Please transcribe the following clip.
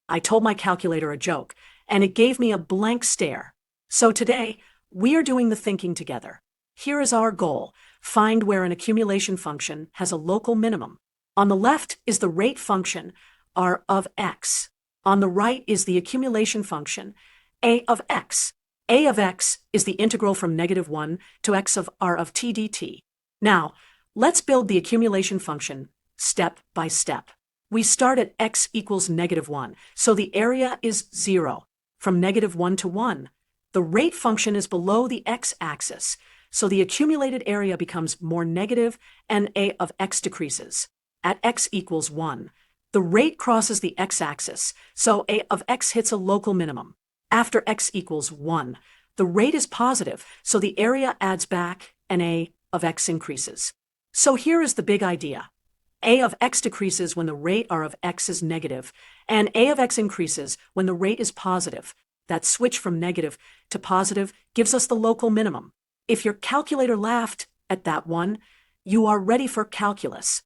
I told my calculator a joke, and it gave me a blank stare. So today, we are doing the thinking together. Here is our goal. Find where an accumulation function has a local minimum. On the left is the rate function, r of x. On the right is the accumulation function, a of x. A of x is the integral from -1 to x of r of t dt. Now, let's build the accumulation function step by step. We start at x equals -1, so the area is 0. From -1 to 1, the rate function is below the x-axis, so the accumulated area becomes more negative and a of x decreases. At x equals 1, the rate crosses the x-axis, so a of x hits a local minimum. After x equals 1, the rate is positive, so the area adds back and a of x increases. So here is the big idea. A of x decreases when the rate r of x is negative, and a of x increases when the rate is positive. That switch from negative to positive gives us the local minimum. If your calculator laughed at that one, you are ready for calculus.